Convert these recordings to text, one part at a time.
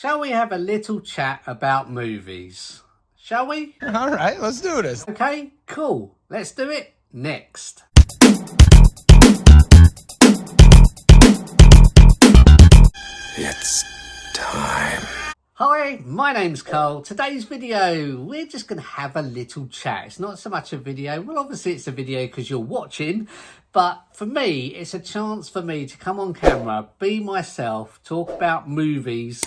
Shall we have a little chat about movies? Shall we? All right, let's do this. Okay, cool. Let's do it next. It's time. Hi, my name's Carl. Today's video, we're just going to have a little chat. It's not so much a video. Well, obviously it's a video because you're watching. But for me, it's a chance for me to come on camera, be myself, talk about movies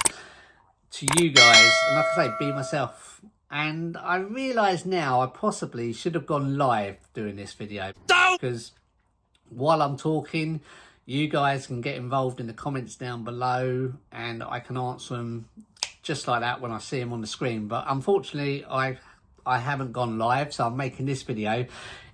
to you guys. And like I say, be myself. And I realise now I possibly should have gone live doing this video. Because while I'm talking, you guys can get involved in the comments down below and I can answer them just like that when I see them on the screen. But unfortunately, I haven't gone live, so I'm making this video.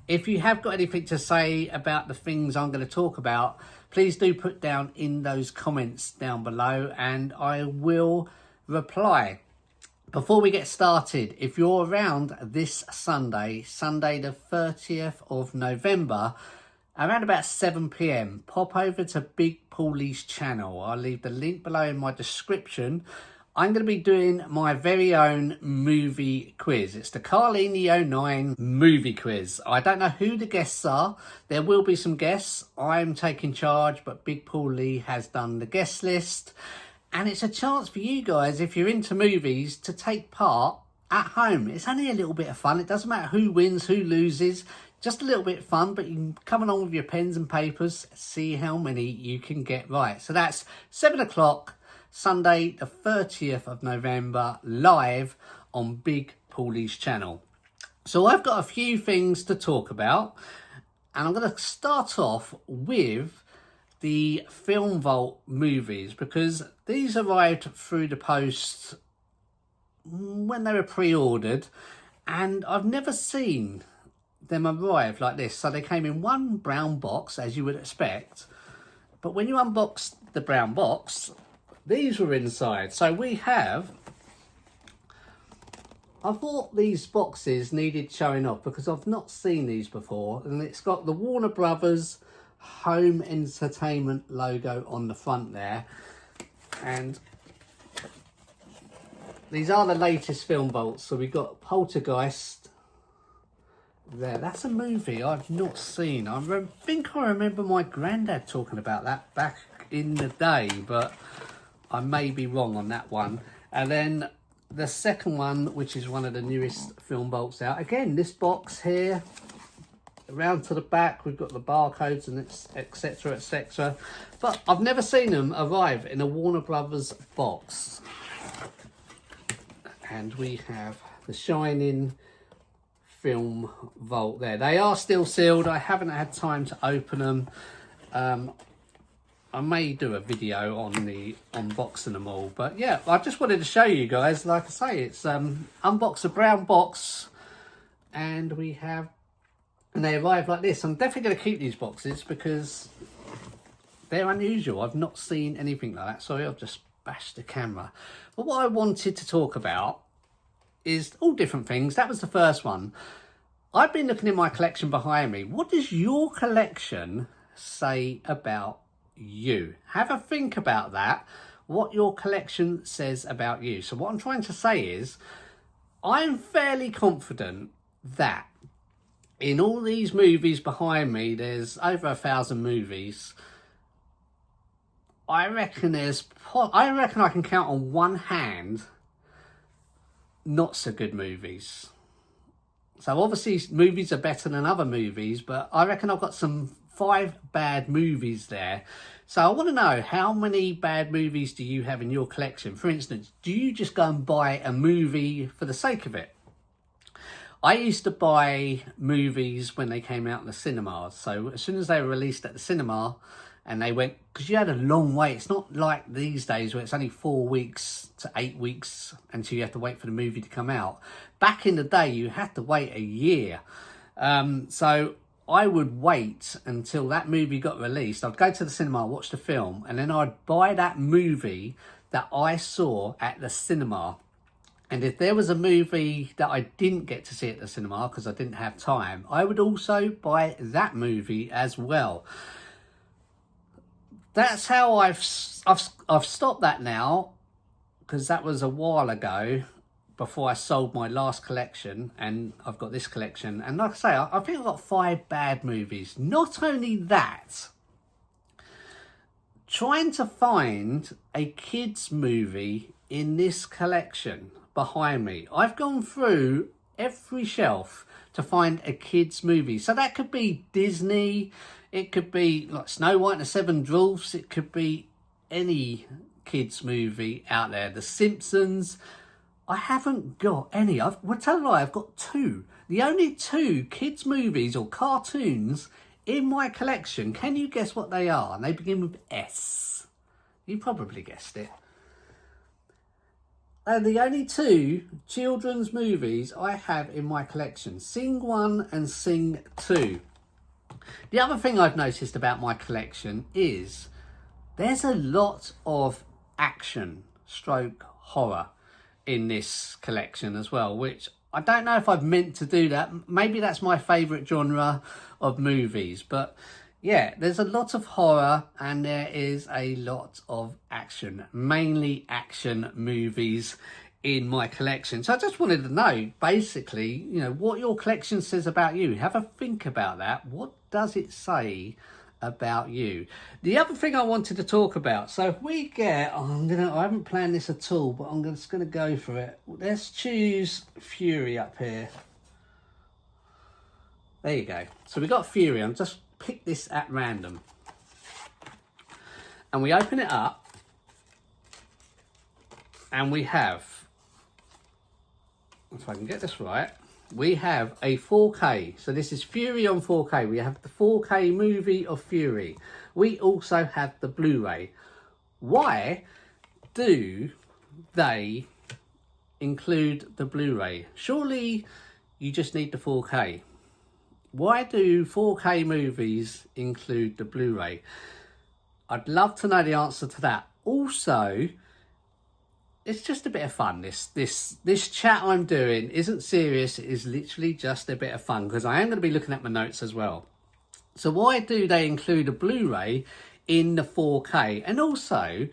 If you have got anything to say about the things I'm going to talk about, please do put down in those comments down below and I will reply. Before we get started, if you're around this Sunday the 30th of November, around about 7 p.m, pop over to Big Paulys Channel. I'll leave the link below in my description. I'm going to be doing my very own movie quiz. It's the Carlini 09 movie quiz. I don't know who the guests are. There will be some guests. I'm taking charge, but Big Pauly has done the guest list. And it's a chance for you guys, if you're into movies, to take part at home. It's only a little bit of fun. It doesn't matter who wins, who loses. Just a little bit of fun, but you can come along with your pens and papers, see how many you can get right. So that's 7 o'clock, Sunday the 30th of November, live on Big Paulys Channel. So I've got a few things to talk about, and I'm going to start off with the Film Vault movies, because these arrived through the post when they were pre-ordered, and I've never seen them arrive like this. So they came in one brown box, as you would expect, but when you unbox the brown box, these were inside. So we have, I thought these boxes needed showing off because I've not seen these before, and it's got the Warner Brothers Home Entertainment logo on the front there, and these are the latest Film Vaults. So we've got Poltergeist there. That's a movie I've not seen. I think I remember my granddad talking about that back in the day, but I may be wrong on that one. And then the second one, which is one of the newest Film Vaults out. Again, this box here, around to the back, we've got the barcodes and etc, etc. But I've never seen them arrive in a Warner Brothers box. And we have the Shining Film Vault there. They are still sealed. I haven't had time to open them. I may do a video on the unboxing them all, but yeah, I just wanted to show you guys. Like I say, it's unbox a brown box, and we have, and they arrive like this. I'm definitely going to keep these boxes because they're unusual. I've not seen anything like that. Sorry, I've just bashed the camera. But what I wanted to talk about is all different things. That was the first one. I've been looking in my collection behind me. What does your collection say about you? Have a think about that, what your collection says about you. So what I'm trying to say is, I'm fairly confident that in all these movies behind me, there's over 1,000 movies. I reckon I can count on one hand not so good movies. So obviously movies are better than other movies, but I reckon I've got some 5 bad movies there. So I want to know, how many bad movies do you have in your collection? For instance, do you just go and buy a movie for the sake of it? I used to buy movies when they came out in the cinemas. So as soon as they were released at the cinema and they went, because you had a long wait. It's not like these days where it's only 4 weeks to 8 weeks until you have to wait for the movie to come out. Back in the day, you had to wait a year. So I would wait until that movie got released. I'd go to the cinema, watch the film, and then I'd buy that movie that I saw at the cinema. And if there was a movie that I didn't get to see at the cinema because I didn't have time, I would also buy that movie as well. That's how I've stopped that now, because that was a while ago before I sold my last collection, and I've got this collection. And like I say, I think I've got 5 bad movies. Not only that, trying to find a kids movie in this collection behind me. I've gone through every shelf to find a kids movie. So that could be Disney, it could be like Snow White and the Seven Dwarfs, it could be any kids movie out there. The Simpsons. I haven't got any. Well, tell a lie, I've got 2. The only 2 kids movies or cartoons in my collection. Can you guess what they are? And they begin with S. You probably guessed it. And the only 2 children's movies I have in my collection. Sing 1 and Sing 2. The other thing I've noticed about my collection is there's a lot of action stroke horror in this collection as well, which I don't know if I've meant to do that. Maybe that's my favourite genre of movies. But yeah, there's a lot of horror and there is a lot of action, mainly action movies in my collection. So I just wanted to know, basically, you know, what your collection says about you. Have a think about that. What does it say about you? The other thing I wanted to talk about, so if we get, I haven't planned this at all, but I'm just gonna go for it. Let's choose Fury up here. There you go. So we got Fury. I'm just pick this at random, and we open it up, and we have, if I can get this right, we have a 4K. So this is Fury on 4K. We have the 4K movie of Fury. We also have the Blu-ray. Why do they include the Blu-ray? Surely you just need the 4K. Why do 4K movies include the Blu-ray? I'd love to know the answer to that. Also, it's just a bit of fun. This chat I'm doing isn't serious. It is literally just a bit of fun because I am going to be looking at my notes as well. So why do they include a Blu-ray in the 4K? And also,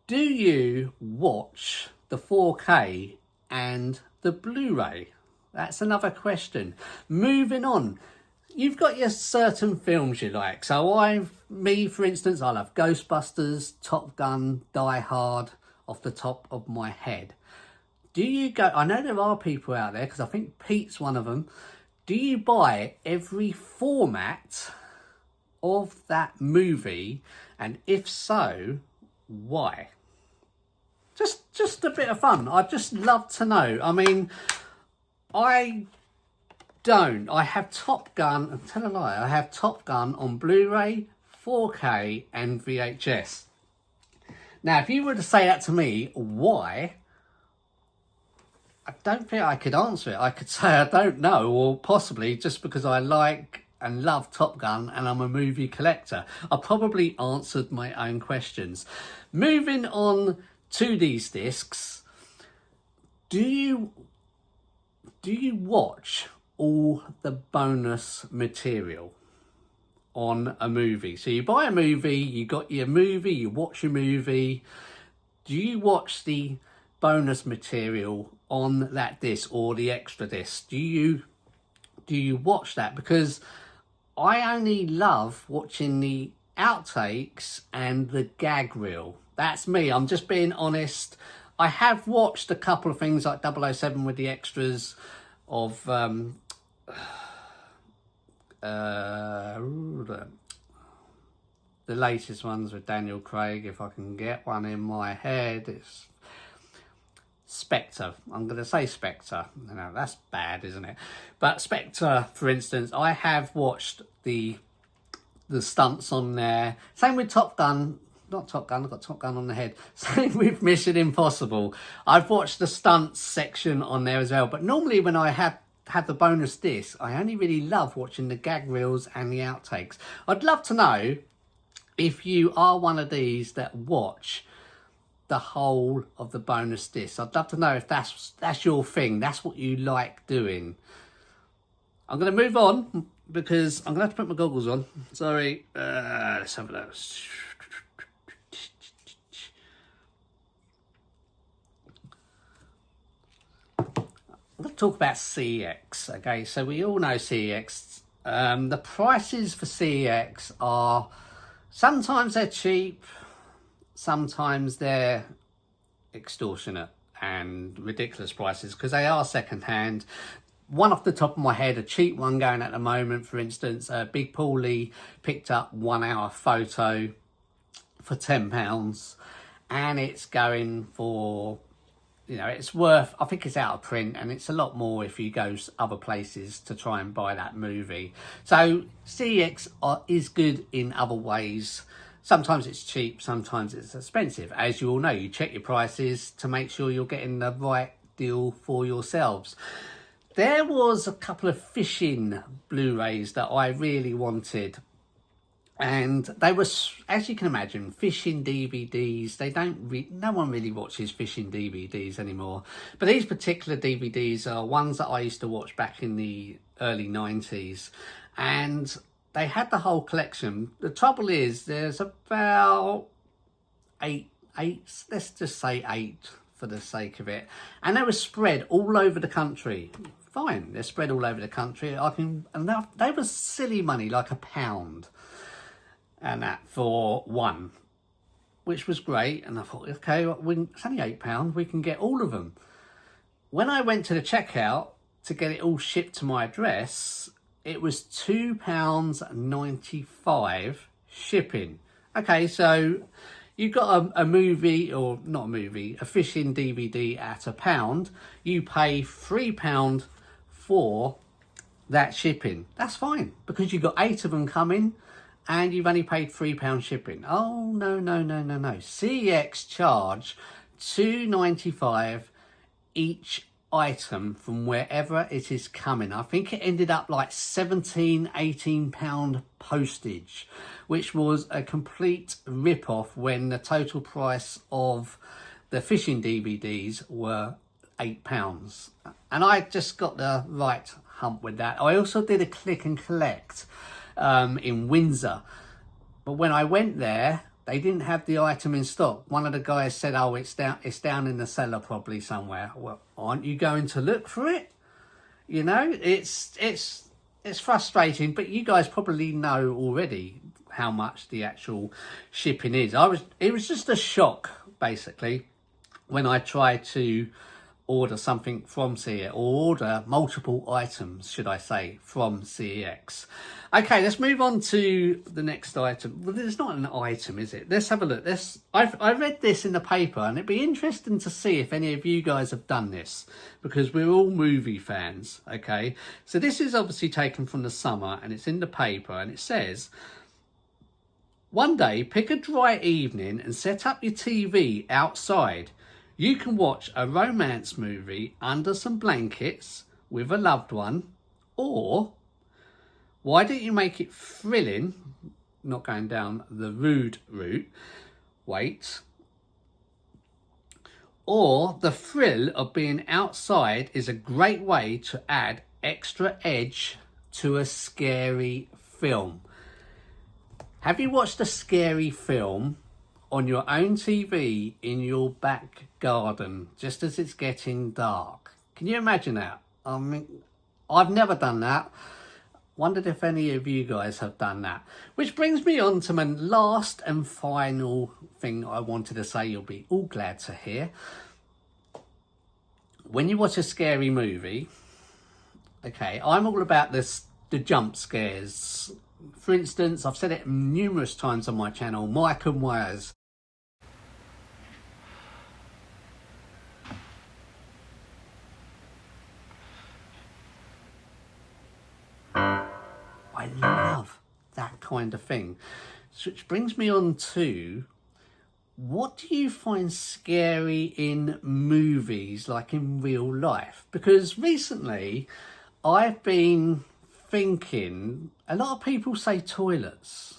do you watch the 4K and the Blu-ray? That's another question. Moving on. You've got your certain films you like. So for instance, I love Ghostbusters, Top Gun, Die Hard, off the top of my head. Do you go, I know there are people out there, because I think Pete's one of them. Do you buy every format of that movie? And if so, why? Just a bit of fun. I'd just love to know. I mean, I have Top Gun, tell a lie, I have Top Gun on Blu-ray, 4K and VHS. Now, if you were to say that to me, why? I don't think I could answer it. I could say I don't know, or possibly just because I like and love Top Gun and I'm a movie collector. I probably answered my own questions. Moving on to these discs, do you watch all the bonus material on a movie? So you buy a movie, you got your movie, you watch your movie. Do you watch the bonus material on that disc or the extra disc? Do you watch that? Because I only love watching the outtakes and the gag reel. That's me. I'm just being honest. I have watched a couple of things like 007 with the extras of the latest ones with Daniel Craig. If I can get one in my head, it's Spectre. I'm going to say Spectre. You know, that's bad, isn't it? But Spectre, for instance, I have watched the stunts on there. Same with Top Gun. Not Top Gun, I've got Top Gun on the head. Same with Mission Impossible. I've watched the stunts section on there as well. But normally when I have the bonus disc, I only really love watching the gag reels and the outtakes. I'd love to know if you are one of these that watch the whole of the bonus disc. I'd love to know if that's your thing. That's what you like doing. I'm going to move on because I'm going to have to put my goggles on. Sorry. Let's have a look. talk about CEX. Okay, so we all know CEX. The prices for CEX are, sometimes they're cheap, sometimes they're extortionate and ridiculous prices because they are second hand. One off the top of my head, a cheap one going at the moment, for instance, Big Paulys picked up 1 hour photo for £10, and it's going for, you know, it's worth, I think it's out of print, and it's a lot more if you go other places to try and buy that movie. So CEX is good in other ways. Sometimes it's cheap, sometimes it's expensive. As you all know, you check your prices to make sure you're getting the right deal for yourselves. There was a couple of fishing Blu-rays that I really wanted. And they were, as you can imagine, fishing DVDs. No one really watches fishing DVDs anymore. But these particular DVDs are ones that I used to watch back in the early 90s. And they had the whole collection. The trouble is, there's about eight, let's just say 8 for the sake of it. And they were spread all over the country. Fine, they're spread all over the country. And they were silly money, like £1. And that for one, which was great. And I thought, okay, it's only £8, we can get all of them. When I went to the checkout to get it all shipped to my address, it was £2.95 shipping. Okay, so you've got a movie, or not a movie, a fishing DVD at £1. You pay £3 for that shipping. That's fine, because you've got 8 of them coming and you've only paid £3 shipping. Oh, no. CEX charge £2.95 each item from wherever it is coming. I think it ended up like £17-18 postage, which was a complete rip-off when the total price of the fishing DVDs were £8. And I just got the right hump with that. I also did a click and collect in Windsor, but when I went there, they didn't have the item in stock. One of the guys said, oh, it's down in the cellar probably somewhere. Well, aren't you going to look for it? You know, it's frustrating, but you guys probably know already how much the actual shipping is. It was just a shock, basically, when I tried to order something from CEX, or order multiple items, should I say, from CEX. Okay, let's move on to the next item. Well, it's not an item, is it? Let's have a look. I read this in the paper, and it'd be interesting to see if any of you guys have done this, because we're all movie fans, okay? So this is obviously taken from the summer, and it's in the paper, and it says, one day, pick a dry evening and set up your TV outside. You can watch a romance movie under some blankets with a loved one, or why don't you make it thrilling, not going down the rude route, or the thrill of being outside is a great way to add extra edge to a scary film. Have you watched a scary film on your own TV in your back garden just as it's getting dark? Can you imagine that? I mean, I've never done that. Wondered if any of you guys have done that. Which brings me on to my last and final thing I wanted to say, you'll be all glad to hear. When you watch a scary movie, okay, I'm all about the jump scares. For instance, I've said it numerous times on my channel, Michael Myers. I love that kind of thing. Which brings me on to, what do you find scary in movies, like in real life? Because recently I've been thinking, a lot of people say toilets.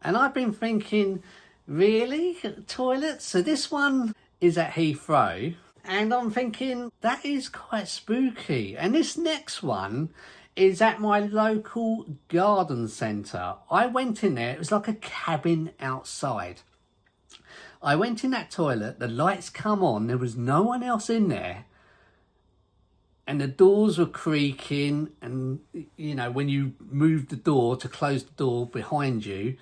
And I've been thinking, really? Toilets? So this one is at Heathrow. And I'm thinking, that is quite spooky. And this next one is at my local garden centre. I went in there, it was like a cabin outside. I went in that toilet, the lights come on, there was no one else in there. and the doors were creaking, and you know, when you moved the door to close the door behind you,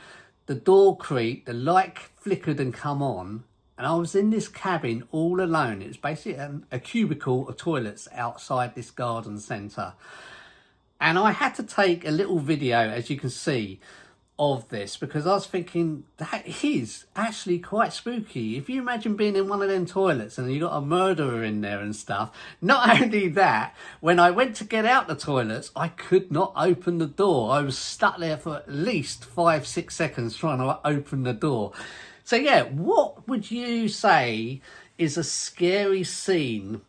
the door creaked, the light flickered and come on, and I was in this cabin all alone. It's basically a cubicle of toilets outside this garden centre, and I had to take a little video, as you can see, of this, because I was thinking that is actually quite spooky. If you imagine being in one of them toilets and you got a murderer in there and stuff. Not only that, when I went to get out the toilets, I could not open the door. I was stuck there for at least 5-6 seconds trying to open the door. So yeah, what would you say is a scary scene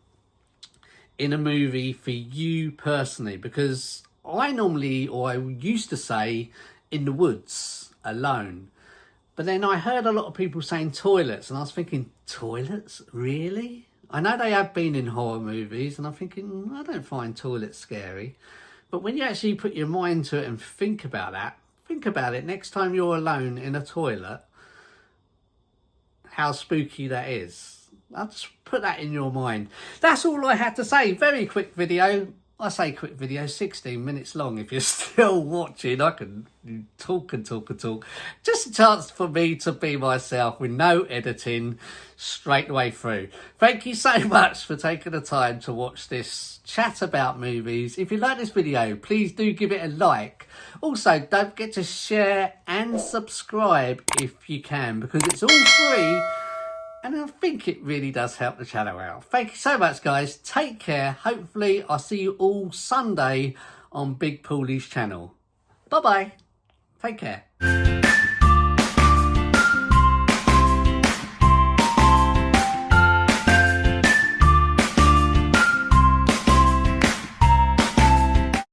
in a movie for you personally? Because I used to say in the woods alone, but then I heard a lot of people saying toilets, and I was thinking, toilets, really? I know they have been in horror movies, and I'm thinking, I don't find toilets scary. But when you actually put your mind to it and think about it next time you're alone in a toilet, how spooky that is. I'll just put that in your mind. That's all I had to say. Very quick video. I say quick video, 16 minutes long. If you're still watching, I can talk and talk and talk. Just a chance for me to be myself with no editing, straight the way through. Thank you so much for taking the time to watch this chat about movies. If you like this video, please do give it a like. Also, don't forget to share and subscribe if you can, because it's all free. And I think it really does help the channel out. Thank you so much, guys. Take care. Hopefully, I'll see you all Sunday on Big Paulys Channel. Bye-bye. Take care.